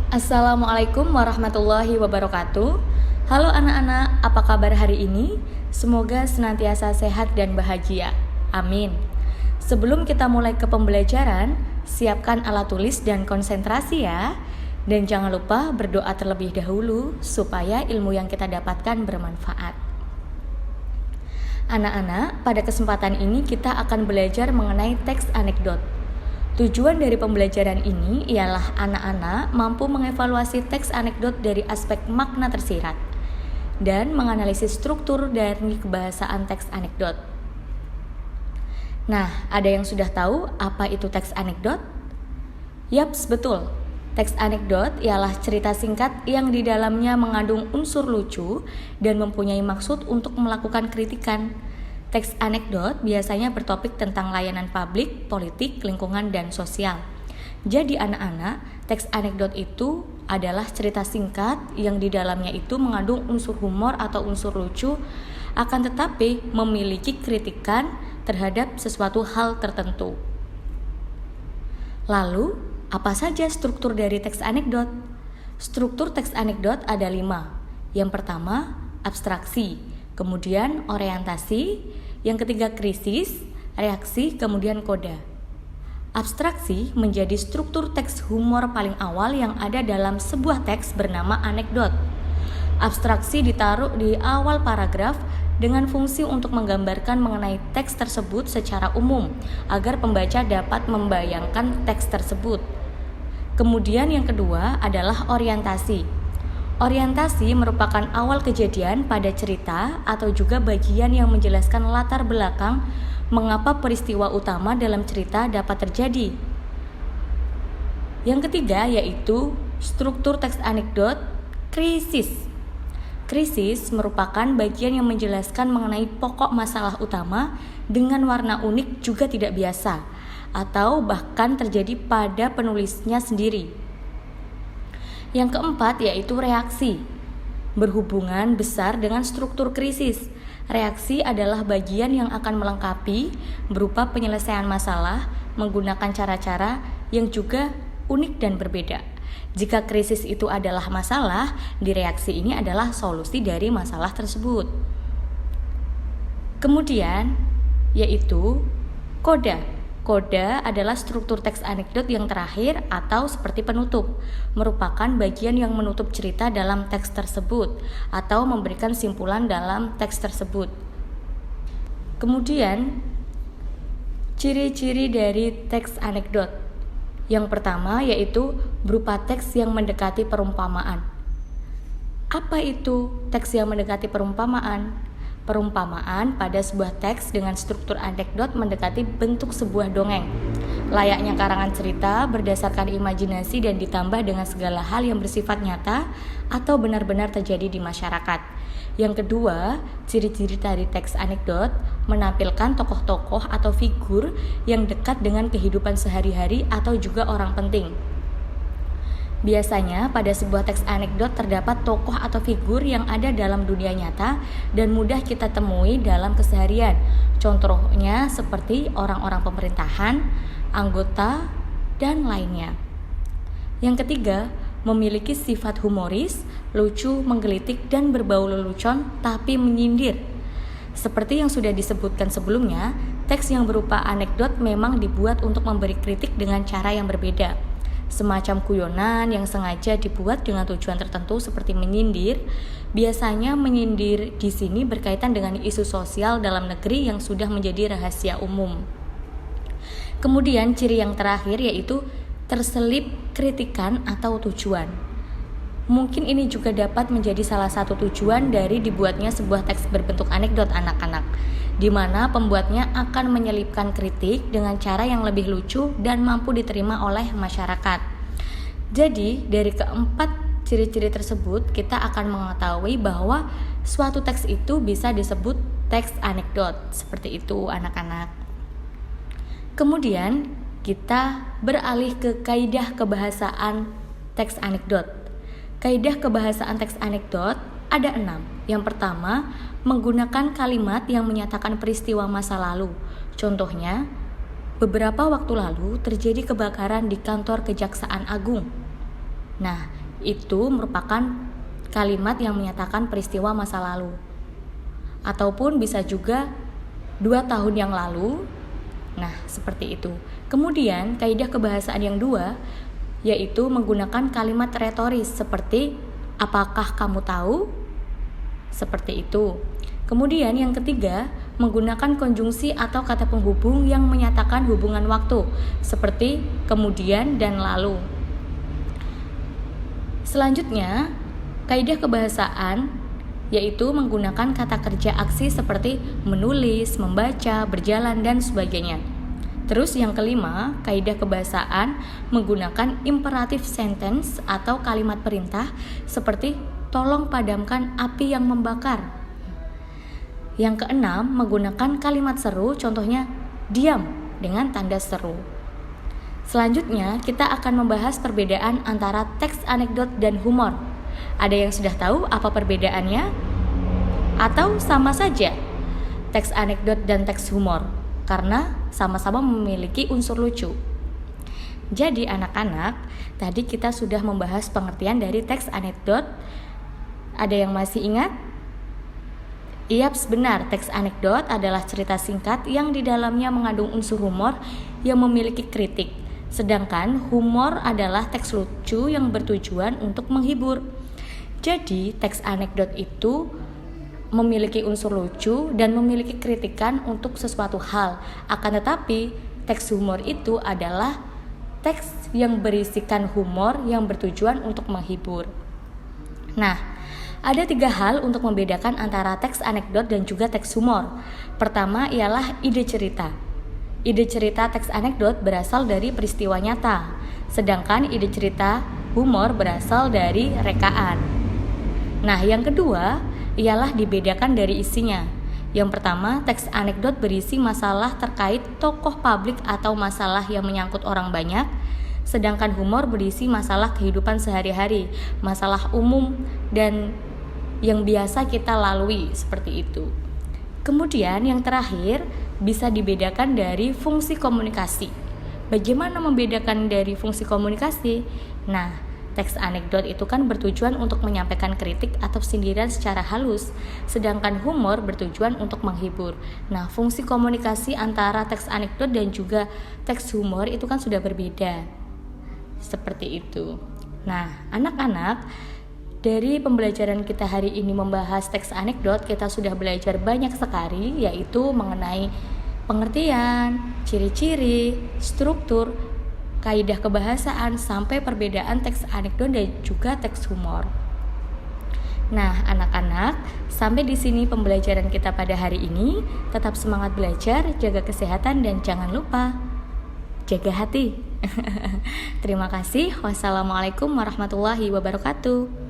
Assalamualaikum warahmatullahi wabarakatuh. Halo anak-anak, apa kabar hari ini? Semoga senantiasa sehat dan bahagia. Amin. Sebelum kita mulai ke pembelajaran, siapkan alat tulis dan konsentrasi ya. Dan jangan lupa berdoa terlebih dahulu supaya ilmu yang kita dapatkan bermanfaat. Anak-anak, pada kesempatan ini kita akan belajar mengenai teks anekdot. Tujuan dari pembelajaran ini ialah anak-anak mampu mengevaluasi teks anekdot dari aspek makna tersirat dan menganalisis struktur dari kebahasaan teks anekdot. Nah, ada yang sudah tahu apa itu teks anekdot? Yaps, betul. Teks anekdot ialah cerita singkat yang di dalamnya mengandung unsur lucu dan mempunyai maksud untuk melakukan kritikan. Teks anekdot biasanya bertopik tentang layanan publik, politik, lingkungan, dan sosial. Jadi anak-anak, teks anekdot itu adalah cerita singkat yang di dalamnya itu mengandung unsur humor atau unsur lucu, akan tetapi memiliki kritikan terhadap sesuatu hal tertentu. Lalu, apa saja struktur dari teks anekdot? Struktur teks anekdot ada 5. Yang pertama, abstraksi, kemudian orientasi, yang ketiga krisis, reaksi, kemudian koda. Abstraksi menjadi struktur teks humor paling awal yang ada dalam sebuah teks bernama anekdot. Abstraksi ditaruh di awal paragraf dengan fungsi untuk menggambarkan mengenai teks tersebut secara umum agar pembaca dapat membayangkan teks tersebut. Kemudian yang kedua adalah orientasi. Orientasi merupakan awal kejadian pada cerita atau juga bagian yang menjelaskan latar belakang mengapa peristiwa utama dalam cerita dapat terjadi. Yang ketiga yaitu struktur teks anekdot krisis. Krisis merupakan bagian yang menjelaskan mengenai pokok masalah utama dengan warna unik juga tidak biasa atau bahkan terjadi pada penulisnya sendiri. Yang keempat yaitu reaksi. Berhubungan besar dengan struktur krisis. Reaksi adalah bagian yang akan melengkapi berupa penyelesaian masalah menggunakan cara-cara yang juga unik dan berbeda. Jika krisis itu adalah masalah, di reaksi ini adalah solusi dari masalah tersebut. Kemudian yaitu koda. Koda adalah struktur teks anekdot yang terakhir atau seperti penutup, merupakan bagian yang menutup cerita dalam teks tersebut atau memberikan simpulan dalam teks tersebut. Kemudian, ciri-ciri dari teks anekdot. Yang pertama yaitu berupa teks yang mendekati perumpamaan. Apa itu teks yang mendekati perumpamaan? Perumpamaan pada sebuah teks dengan struktur anekdot mendekati bentuk sebuah dongeng. Layaknya karangan cerita berdasarkan imajinasi dan ditambah dengan segala hal yang bersifat nyata atau benar-benar terjadi di masyarakat. Yang kedua, ciri-ciri dari teks anekdot menampilkan tokoh-tokoh atau figur yang dekat dengan kehidupan sehari-hari atau juga orang penting. Biasanya pada sebuah teks anekdot terdapat tokoh atau figur yang ada dalam dunia nyata dan mudah kita temui dalam keseharian. Contohnya seperti orang-orang pemerintahan, anggota, dan lainnya. Yang ketiga, memiliki sifat humoris, lucu, menggelitik, dan berbau lelucon tapi menyindir. Seperti yang sudah disebutkan sebelumnya, teks yang berupa anekdot memang dibuat untuk memberi kritik dengan cara yang berbeda. Semacam guyonan yang sengaja dibuat dengan tujuan tertentu seperti menyindir. Biasanya menyindir di sini berkaitan dengan isu sosial dalam negeri yang sudah menjadi rahasia umum. Kemudian ciri yang terakhir yaitu terselip kritikan atau tujuan. Mungkin ini juga dapat menjadi salah satu tujuan dari dibuatnya sebuah teks berbentuk anekdot anak-anak, di mana pembuatnya akan menyelipkan kritik dengan cara yang lebih lucu dan mampu diterima oleh masyarakat. Jadi, dari keempat ciri-ciri tersebut, kita akan mengetahui bahwa suatu teks itu bisa disebut teks anekdot. Seperti itu, anak-anak. Kemudian, kita beralih ke kaidah kebahasaan teks anekdot. Kaidah kebahasaan teks anekdot ada 6. Yang pertama, menggunakan kalimat yang menyatakan peristiwa masa lalu. Contohnya, beberapa waktu lalu terjadi kebakaran di kantor Kejaksaan Agung. Nah, itu merupakan kalimat yang menyatakan peristiwa masa lalu. Ataupun bisa juga 2 tahun yang lalu. Nah, seperti itu. Kemudian, kaidah kebahasaan yang 2 yaitu menggunakan kalimat retoris seperti apakah kamu tahu? Seperti itu. Kemudian yang ketiga, menggunakan konjungsi atau kata penghubung yang menyatakan hubungan waktu seperti kemudian dan lalu. Selanjutnya, kaidah kebahasaan yaitu menggunakan kata kerja aksi seperti menulis, membaca, berjalan, dan sebagainya. Terus yang kelima, kaidah kebahasaan menggunakan imperatif sentence atau kalimat perintah seperti tolong padamkan api yang membakar. Yang keenam, menggunakan kalimat seru, contohnya diam dengan tanda seru. Selanjutnya, kita akan membahas perbedaan antara teks anekdot dan humor. Ada yang sudah tahu apa perbedaannya? Atau sama saja teks anekdot dan teks humor? Karena sama-sama memiliki unsur lucu. Jadi anak-anak, tadi kita sudah membahas pengertian dari teks anekdot. Ada yang masih ingat? Yaps, benar, teks anekdot adalah cerita singkat yang di dalamnya mengandung unsur humor yang memiliki kritik. Sedangkan humor adalah teks lucu yang bertujuan untuk menghibur. Jadi, teks anekdot itu memiliki unsur lucu dan memiliki kritikan untuk sesuatu hal. Akan tetapi, teks humor itu adalah teks yang berisikan humor yang bertujuan untuk menghibur. Nah, ada 3 hal untuk membedakan antara teks anekdot dan juga teks humor. Pertama ialah ide cerita. Ide cerita teks anekdot berasal dari peristiwa nyata, sedangkan ide cerita humor berasal dari rekaan. Nah, yang kedua ialah dibedakan dari isinya. Yang pertama, teks anekdot berisi masalah terkait tokoh publik atau masalah yang menyangkut orang banyak, sedangkan humor berisi masalah kehidupan sehari-hari, masalah umum dan yang biasa kita lalui, seperti itu. Kemudian yang terakhir bisa dibedakan dari fungsi komunikasi. Bagaimana membedakan dari fungsi komunikasi? Nah, teks anekdot itu kan bertujuan untuk menyampaikan kritik atau sindiran secara halus, sedangkan humor bertujuan untuk menghibur. Nah, fungsi komunikasi antara teks anekdot dan juga teks humor itu kan sudah berbeda. Seperti itu. Nah, anak-anak, dari pembelajaran kita hari ini membahas teks anekdot, kita sudah belajar banyak sekali, yaitu mengenai pengertian, ciri-ciri, struktur, kaidah kebahasaan, sampai perbedaan teks anekdot dan juga teks humor. Nah, anak-anak, sampai di sini pembelajaran kita pada hari ini. Tetap semangat belajar, jaga kesehatan, dan jangan lupa jaga hati. Terima kasih. Wassalamualaikum warahmatullahi wabarakatuh.